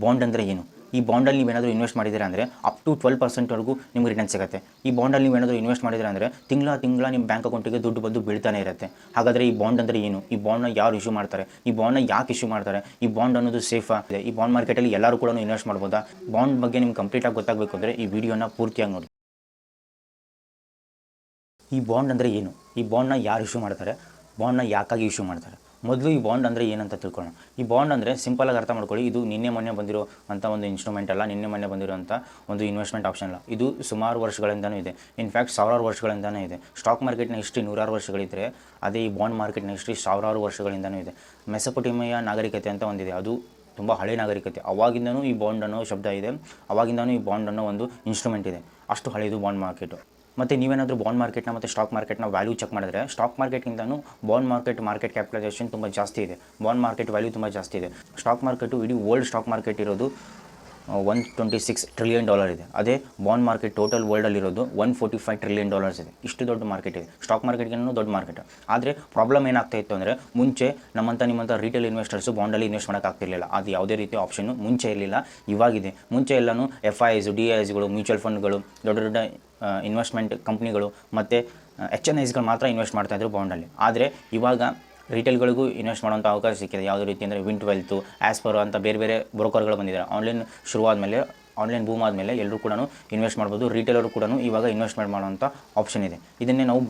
Bond ಅಂದರೆ ಏನು? ಈ ಬಾಂಡಲ್ಲಿ ನೀವೇನಾದರೂ ಇನ್ವೆಸ್ಟ್ ಮಾಡಿದ್ದೀರಾ ಅಂದರೆ ಅಪ್ ಟು 12% ನಿಮ್ಗೆ ರಿಟರ್ನ್ ಸಿಗುತ್ತೆ. ಈ ಬಾಂಡಲ್ಲಿ ನೀವೇನಾದರೂ ಇನ್ವೆಸ್ಟ್ ಮಾಡಿದ್ದೀರಾ ಅಂದರೆ ತಿಂಗಳ ನಿಮ್ಮ ಬ್ಯಾಂಕ್ ಅಕೌಂಟಿಗೆ ದುಡ್ಡು ಬಂದು ಬೀಳ್ತಾನೆ ಇರುತ್ತೆ. ಹಾಗಾದರೆ ಈ ಬಾಂಡ್ ಅಂದರೆ ಏನು? ಈ ಬಾಂಡ್ನ ಯಾರು ಇಶ್ಯೂ ಮಾಡ್ತಾರೆ? ಈ ಬಾಂಡ್ನ ಯಾಕೆ ಇಶ್ಯೂ ಮಾಡ್ತಾರೆ? ಈ ಬಾಂಡ್ ಅನ್ನೋದು ಸೇಫಾ? ಈ ಬಾಂಡ್ ಮಾರ್ಕೆಟಲ್ಲಿ ಎಲ್ಲರೂ ಕೂಡ ಇನ್ವೆಸ್ಟ್ ಮಾಡ್ಬೋದಾ? ಬಾಂಡ್ ಬಗ್ಗೆ ನಿಮ್ಗೆ ಕಂಪ್ಲೀಟಾಗಿ ಗೊತ್ತಾಗಬೇಕು ಅಂದರೆ ಈ ವಿಡಿಯೋನ ಪೂರ್ತಿಯಾಗಿ ನೋಡಿ. ಈ ಬಾಂಡ್ ಅಂದರೆ ಏನು? ಈ ಬಾಂಡ್ನ ಯಾರು ಇಶ್ಯೂ ಮಾಡ್ತಾರೆ? ಬಾಂಡ್ನ ಯಾಕಾಗಿ ಇಶ್ಯೂ ಮಾಡ್ತಾರೆ? ಮೊದಲು ಈ ಬಾಂಡ್ ಅಂದರೆ ಏನಂತ ತಿಳ್ಕೊಳ್ಳೋಣ. ಈ ಬಾಂಡ್ ಅಂದರೆ ಸಿಂಪಲಾಗಿ ಅರ್ಥ ಮಾಡ್ಕೊಳ್ಳಿ, ಇದು ನಿನ್ನೆ ಮೊನ್ನೆ ಬಂದಿರೋ ಅಂಥ ಒಂದು ಇನ್ಸ್ಟ್ರೂಮೆಂಟ್ ಅಲ್ಲ, ನಿನ್ನೆ ಮೊನ್ನೆ ಬಂದಿರೋಂಥ ಒಂದು ಇನ್ವೆಸ್ಟ್ಮೆಂಟ್ ಆಪ್ಷನ್ ಅಲ್ಲ. ಇದು ಸುಮಾರು ವರ್ಷಗಳಿಂದನೂ ಇದೆ. ಇನ್ಫ್ಯಾಕ್ಟ್ ಸಾವಿರಾರು ವರ್ಷಗಳಿಂದನೇ ಇದೆ. ಸ್ಟಾಕ್ ಮಾರ್ಕೆಟ್ನ ಹಿಸ್ಟ್ರಿ ನೂರಾರು ವರ್ಷಗಳಿದ್ದರೆ ಅದೇ ಈ ಬಾಂಡ್ ಮಾರ್ಕೆಟ್ನ ಹಿಸ್ಟ್ರಿ ಸಾವಿರಾರು ವರ್ಷಗಳಿಂದನೂ ಇದೆ. ಮೆಸೊಪೊಟೇಮಿಯಾ ನಾಗರಿಕತೆ ಅಂತ ಒಂದಿದೆ, ಅದು ತುಂಬ ಹಳೆ ನಾಗರಿಕತೆ. ಅವಾಗಿಂದನೂ ಈ ಬಾಂಡ್ ಅನ್ನೋ ಶಬ್ದ ಇದೆ, ಅವಾಗಿಂದನೂ ಈ ಬಾಂಡ್ ಅನ್ನೋ ಒಂದು ಇನ್ಸ್ಟ್ರೂಮೆಂಟ್ ಇದೆ. ಅಷ್ಟು ಹಳೆಯದು ಬಾಂಡ್ ಮಾರ್ಕೆಟು. ಮತ್ತು ನೀವೇನಾದರೂ ಬಾಂಡ್ ಮಾರ್ಕೆಟ್ನ ಮತ್ತು ಸ್ಟಾಕ್ ಮಾರ್ಕೆಟ್ನ ವ್ಯಾಲ್ಯೂ ಚೆಕ್ ಮಾಡಿದ್ರೆ ಸ್ಟಾಕ್ ಮಾರ್ಕೆಟ್ಗಿಂತಲೂ ಬಾಂಡ್ ಮಾರ್ಕೆಟ್ ಕ್ಯಾಪಿಟಲೈಸೇಷನ್ ತುಂಬ ಜಾಸ್ತಿ ಇದೆ. ಬಾಂಡ್ ಮಾರ್ಕೆಟ್ ವ್ಯಾಲ್ಯೂ ತುಂಬ ಜಾಸ್ತಿ ಇದೆ. ಸ್ಟಾಕ್ ಮಾರ್ಕೆಟು ಇಡೀ ವರ್ಲ್ಡ್ ಸ್ಟಾಕ್ ಮಾರ್ಕೆಟ್ ಇರೋದು $126 ಟ್ರಿಲಿಯನ್ ಇದೆ. ಅದೇ ಬಾಂಡ್ ಮಾರ್ಕೆಟ್ ಟೋಟಲ್ ವರ್ಲ್ಡಲ್ಲಿರೋದು $145 ಟ್ರಿಲಿಯನ್ ಇದೆ. ಇಷ್ಟು ದೊಡ್ಡ ಮಾರ್ಕೆಟ್ ಇದೆ. ಸ್ಟಾಕ್ ಮಾರ್ಕೆಟ್ಗಿನ್ನೂ ದೊಡ್ಡ ಮಾರ್ಕೆಟ್. ಆದರೆ ಪ್ರಾಬ್ಲಮ್ ಏನಾಗ್ತಾ ಇತ್ತು ಅಂದರೆ, ಮುಂಚೆ ನಿಮ್ಮಂಥ ರಿಟೇಲ್ ಇನ್ವೆಸ್ಟರ್ಸು ಬಾಂಡಲ್ಲಿ ಇನ್ವೆಸ್ಟ್ ಮಾಡೋಕ್ಕಾಗ್ತಿರಲಿಲ್ಲ. ಅದು ಯಾವುದೇ ರೀತಿಯ ಆಪ್ಷನ್ನು ಮುಂಚೆ ಇರಲಿಲ್ಲ, ಇವಾಗಿದೆ. ಮುಂಚೆ ಎಲ್ಲನೂ FIIs, DIIsಗಳು, ಮ್ಯೂಚುವಲ್ ಫಂಡ್ಗಳು, ದೊಡ್ಡ ಇನ್ವೆಸ್ಟ್ಮೆಂಟ್ ಕಂಪ್ನಿಗಳು ಮತ್ತು HNIsಗಳು ಮಾತ್ರ ಇನ್ವೆಸ್ಟ್ ಮಾಡ್ತಾಯಿದ್ರು ಬಾಂಡಲ್ಲಿ. ಆದರೆ ಇವಾಗ ರಿಟೇಲ್ಗಳಿಗೂ ಇನ್ವೆಸ್ಟ್ ಮಾಡೋಂಥ ಅವಕಾಶ ಸಿಕ್ಕಿದೆ. ಯಾವುದೇ ರೀತಿ ಅಂದರೆ ವಿಂಟ್ ಆಸ್ಪರೋ ಅಂತ ಬೇರೆ ಬೇರೆ ಬ್ರೋಕರ್ಗಳು ಬಂದಿದ್ದಾರೆ. ಆನ್ಲೈನ್ ಶುರುವಾದಮೇಲೆ, ಆನ್ಲೈನ್ ಬೂಮ್ ಆದಮೇಲೆ ಎಲ್ಲರೂ ಕೂಡ ಇನ್ವೆಸ್ಟ್ ಮಾಡ್ಬೋದು. ರಿಟೇಲರು ಕೂಡ ಇವಾಗ ಇನ್ವೆಸ್ಟ್ಮೆಂಟ್ ಮಾಡೋಂಥ ಆಪ್ಷನ್ ಇದೆ. ಇದನ್ನೇ ನಾವು